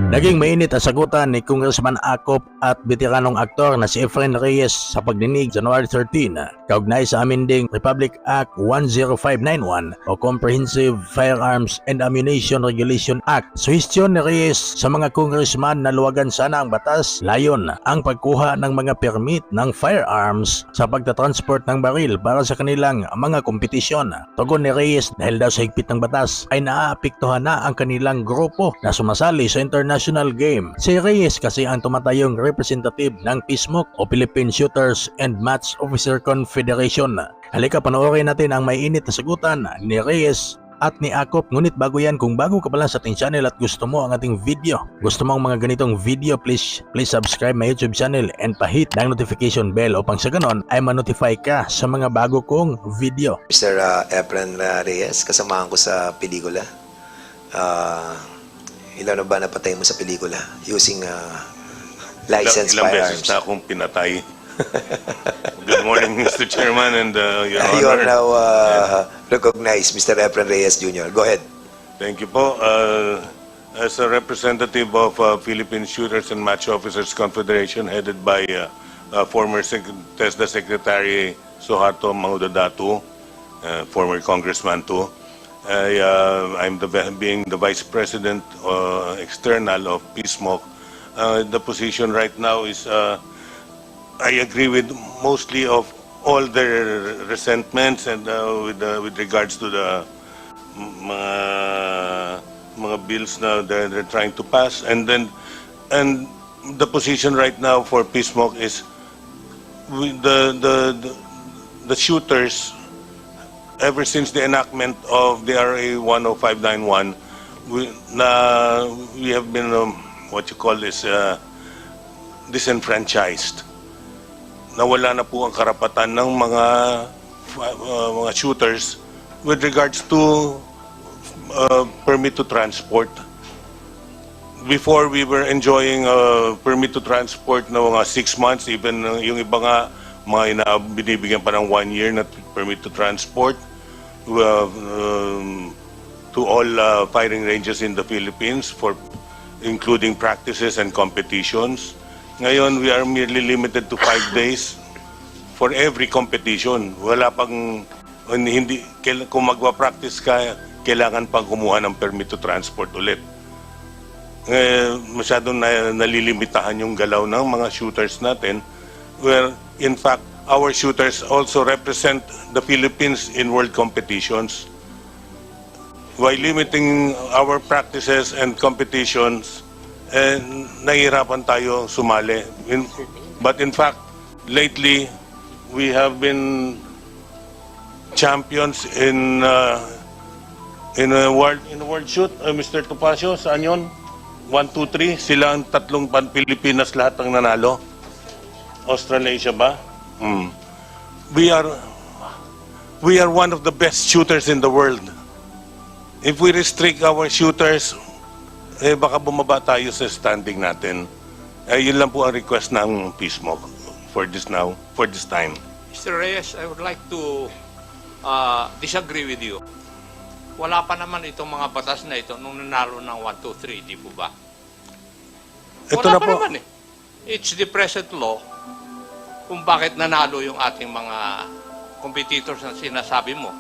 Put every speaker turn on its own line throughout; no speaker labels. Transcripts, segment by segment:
Naging mainit ang sagutan ni Congressman Acop at veteranong aktor na si Efren Reyes sa pagdinig January 13 kaugnay sa amending Republic Act 10591 o Comprehensive Firearms and Ammunition Regulation Act. Suhestyon ni Reyes sa mga congressman na luwagan sana ang batas layon ang pagkuha ng mga permit ng firearms sa pagtatransport ng baril para sa kanilang mga kompetisyon. Tugon ni Reyes dahil daw sa higpit ng batas ay naaapektuhan na ang kanilang grupo na sumasali sa international game. Si Reyes kasi ang tumatayong representative ng PSMOC o Philippine Shooters and Match Officer Confederation. Halika panoorin natin ang may init na sagutan ni Reyes at ni Acop. Ngunit bago yan, kung bago ka pa lang sa ating channel at gusto mo ang ating video, gusto mo ang mga ganitong video, please subscribe my YouTube channel and pahit ng notification bell upang sa ganon ay ma-notify ka sa mga bago kong video.
Mr. Efren Reyes, kasamahan ko sa pelikula. Ilan na ba napatay mo sa pelikula using licensed
ilang
firearms?
beses na akong pinatay. Good morning, Mr. Chairman and Your
You are
Honor.
now recognized, Mr. Efren Reyes Jr. Go ahead.
Thank you po. As a representative of Philippine Shooters and Match Officers Confederation headed by former TESDA Secretary Suharto Mangudadatu, former congressman too, I'm being the Vice President External of PSMOC. The position right now is I agree with mostly of all their resentments and with regards to the mga bills na they're trying to pass, and the position right now for PSMOC is the shooters. Ever since the enactment of the RA 10591, we have been what you call this disenfranchised. Nawala na po ang karapatan ng mga shooters with regards to permit to transport. Before, we were enjoying permit to transport na mga 6 months, even yung iba nga mga binibigyan pa ng 1 year na permit to transport to all firing ranges in the Philippines, including practices and competitions. Ngayon, we are merely limited to 5 days for every competition. Wala pang, hindi, kung magwa-practice ka, kailangan pang kumuha ng permit to transport ulit. Masyadong nalilimitahan yung galaw ng mga shooters natin, where in fact, our shooters also represent the Philippines in world competitions. While limiting our practices and competitions, nahihirapan tayo sumali. But in fact, lately, we have been champions in a world shoot. Mr. Topacio, saan yun? 1, 2, 3. Sila ang tatlong pan-Pilipinas lahat ang nanalo. Australasia ba? We are one of the best shooters in the world. If we restrict our shooters, baka bumaba tayo sa standing natin. Yun lang po ang request ng PSMOC for this time.
Mr. Reyes, I would like to disagree with you. Wala pa naman itong mga batas na ito nung nanalo ng 1, 2, 3, di po ba?
Ito
Wala
na
pa
po.
naman eh. It's the present law kung bakit nanalo yung ating mga competitors na sinasabi mo.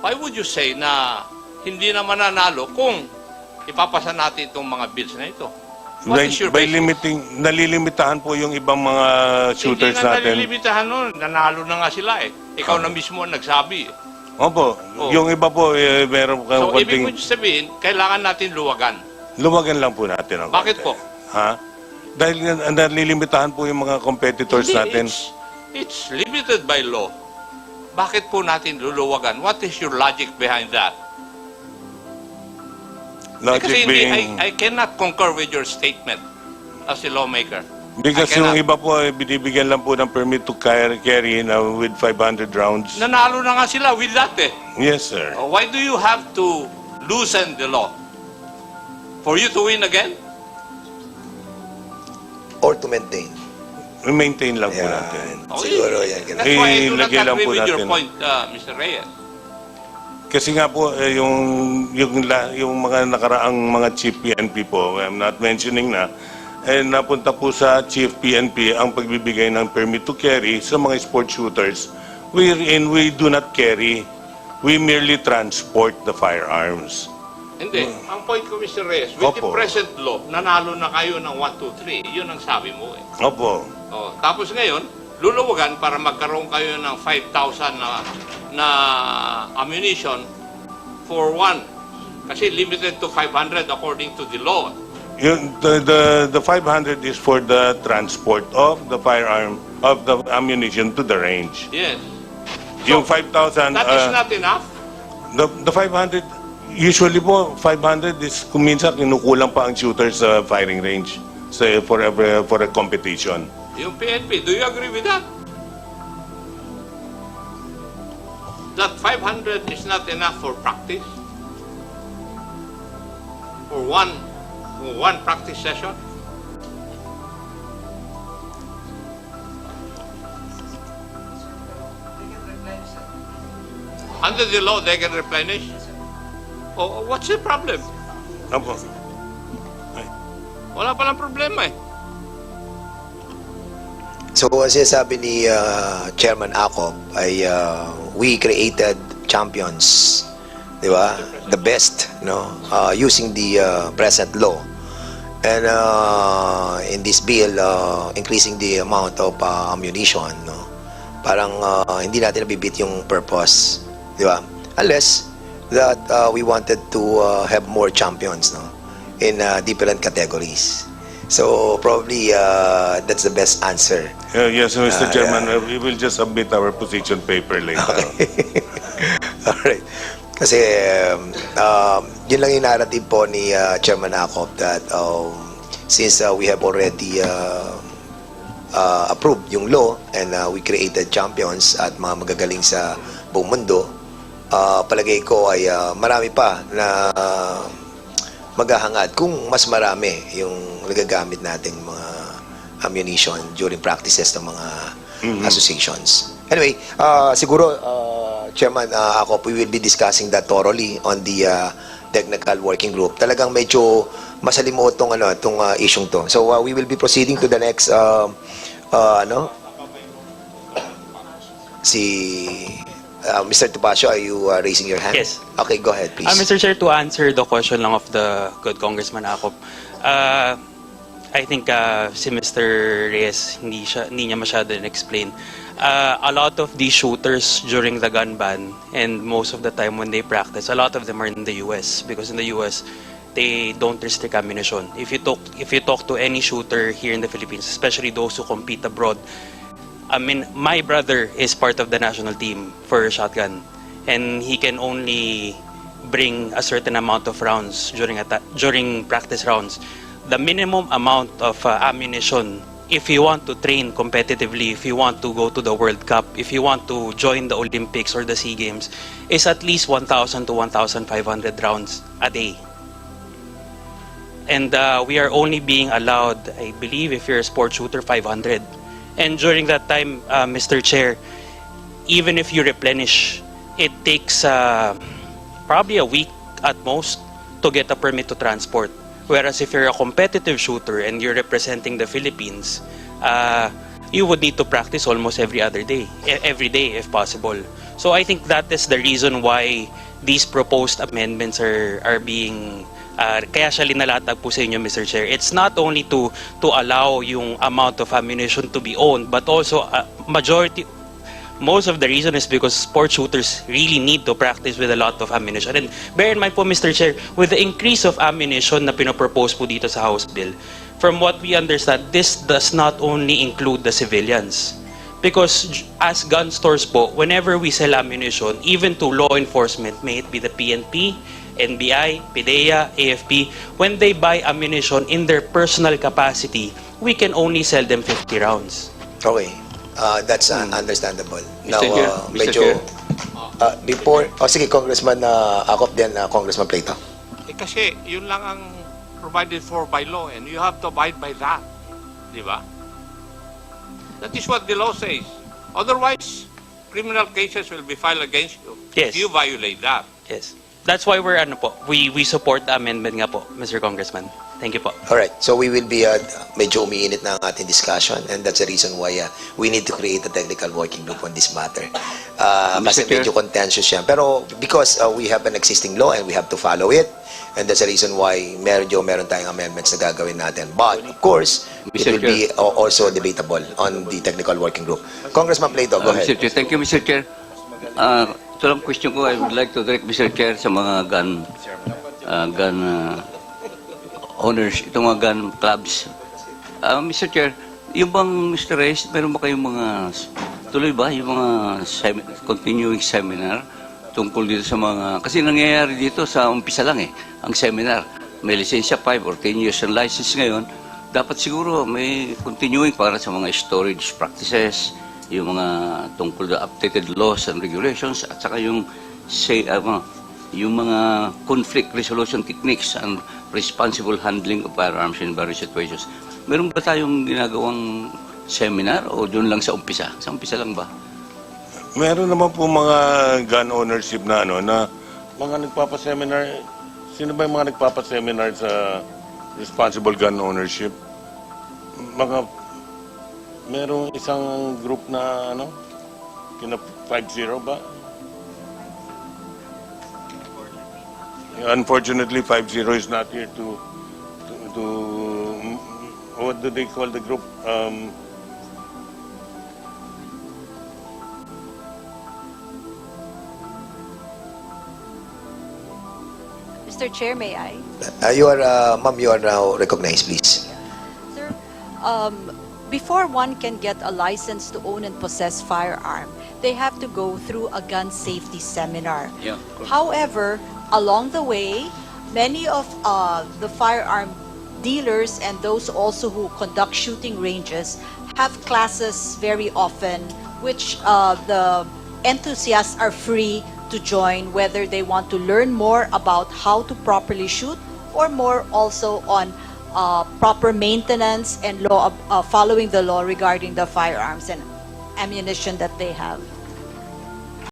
Why would you say na hindi naman nanalo kung ipapasa natin itong mga bills na ito? What is your
By
basis?
nalilimitahan po yung ibang mga shooters
hindi na
natin.
nalilimitahan nun. Nanalo na nga sila eh. Ikaw na mismo ang nagsabi.
Opo,
Oh.
yung iba po, meron
So, ibig
konting...
mo sabihin, kailangan natin luwagan.
Luwagan lang po natin.
Bakit po?
Ha? Dahil nalilimitahan po yung mga competitors
Hindi,
natin.
It's limited by law. Bakit po natin luluwagan? What is your logic behind that? Kasi
Logic being...
I cannot concur with your statement as a lawmaker.
Because
I
yung
cannot.
iba po, binibigyan lang po ng permit to carry with 500 rounds.
Nanalo na nga sila with that eh.
Yes, sir.
Why do you have to loosen the law? For you to win again?
Or to maintain.
Maintain lang po
Yan.
natin.
Siguro yan.
That's why I do not
Ilagay lang
agree
po
with your
natin.
point, Mr. Reyes.
Kasi nga po, yung mga nakaraang mga chief PNP po, I'm not mentioning na, napunta po sa chief PNP ang pagbibigay ng permit to carry sa mga sport shooters wherein we do not carry, we merely transport the firearms.
Hindi. Ang point ko, Mr. Reyes, with the
Opo.
present law, nanalo na kayo ng 1, 2, 3. Yun ang sabi mo eh.
Opo.
Oh, tapos ngayon, luluwagan para magkaroon kayo ng 5,000 na ammunition for one. Kasi limited to 500 according to the law.
The 500 is for the transport of the firearm, of the ammunition to the range.
Yes.
Yung 5,000...
That is not enough.
The 500, usually po, 500 is kung minsan kinukulang pa ang shooter sa firing range for a competition.
Yung PNP, do you agree with that? That 500 is not enough for practice? For one practice session? Under the law, they can replenish? Oh, what's the problem?
Opo.
Wala palang problema eh.
So, ang sinasabi ni Chairman Acop ay we created champions, di ba? The best, no? Using the present law. And in this bill, increasing the amount of ammunition, no? Parang hindi natin nabibit yung purpose, di ba? Unless that we wanted to have more champions, no? In different categories. So probably that's the best answer.
Yes, Mr. Chairman, we will just submit our position paper later.
Alright. Kasi yun lang yung narrative po ni Chairman Acop that since we have already approved yung law and we created champions at mga magagaling sa buong mundo, palagay ko ay marami pa na maghahangad kung mas marami yung nagagamit nating mga ammunition during practices ng mga associations. Anyway, siguro, Chairman Acop, we will be discussing that thoroughly on the technical working group. Talagang medyo masalimuot tong isyong to. So, we will be proceeding to the next, Mr. Topacio, are you raising your hand?
Yes.
Okay, go ahead, please.
Mr. Chair, to answer the question lang of the good Congressman Acop, I think si Mr. Reyes, hindi niya masyado explain. A lot of these shooters during the gun ban and most of the time when they practice, a lot of them are in the US because in the US, they don't restrict ammunition. If you talk to any shooter here in the Philippines, especially those who compete abroad, I mean, my brother is part of the national team for shotgun, and he can only bring a certain amount of rounds during practice rounds. The minimum amount of ammunition, if you want to train competitively, if you want to go to the World Cup, if you want to join the Olympics or the SEA Games, is at least 1,000 to 1,500 rounds a day. And we are only being allowed, I believe, if you're a sport shooter, 500. And during that time, Mr. Chair, even if you replenish, it takes probably a week at most to get a permit to transport. Whereas if you're a competitive shooter and you're representing the Philippines, you would need to practice almost every day if possible. So I think that is the reason why these proposed amendments are being kaya siya linalatag po sa inyo, Mr. Chair. It's not only to allow yung amount of ammunition to be owned, but also most of the reason is because sport shooters really need to practice with a lot of ammunition. And bear in mind po, Mr. Chair, with the increase of ammunition na pinopropose po dito sa House Bill, from what we understand, this does not only include the civilians. Because as gun stores po, whenever we sell ammunition, even to law enforcement, may it be the PNP, NBI, PDEA, AFP, when they buy ammunition in their personal capacity, we can only sell them 50 rounds.
Okay. That's understandable.
Mr. Chair,
medyo, before, sige, Congressman Acop din, Congressman Plato.
Kasi yun lang ang provided for by law and you have to abide by that. Di ba? That is what the law says. Otherwise, criminal cases will be filed against you
Yes.
if you violate that.
Yes. That's why we support the amendment nga po, Mr. Congressman. Thank you po.
Alright, so we will be, medyo umiinit na ang ating discussion, and that's the reason why we need to create a technical working group on this matter. Kasi
Chair.
medyo contentious yan. Pero because we have an existing law and we have to follow it, and that's the reason why meron tayong amendments na gagawin natin. But, of course, it
Mr.
will be also debatable on the technical working group. Congressman Plato, go ahead.
Mr. Chair, thank you, Mr. Chair. Ito lang question ko, I would like to direct Mr. Chair sa mga gun owners, itong mga gun clubs. Mr. Chair, yung bang Mr. Reyes, meron ba kayong mga, tuloy ba, yung mga continuing seminar tungkol dito sa mga, kasi nangyayari dito sa umpisa lang ang seminar. May lisensya 5 or 10 years ng license ngayon, dapat siguro may continuing para sa mga storage practices, yung mga tungkol sa updated laws and regulations, at saka yung mga conflict resolution techniques and responsible handling of firearms in various situations. Meron ba tayong ginagawang seminar o doon lang sa umpisa? Sa umpisa lang ba?
Meron naman po mga gun ownership na na mga nagpapaseminar. Sino ba yung mga nagpapaseminar sa responsible gun ownership? Merong isang group na kina 5-0 ba? Unfortunately, 5-0 is not here to what do they call the group?
Mr. Chair, may I?
Ma'am, you are now recognized, please.
Sir, before one can get a license to own and possess firearm, they have to go through a gun safety seminar.
Yeah, of course.
However, along the way, many of the firearm dealers and those also who conduct shooting ranges have classes very often, which the enthusiasts are free to join, whether they want to learn more about how to properly shoot or more also on proper maintenance and law, following the law regarding the firearms and ammunition that they have.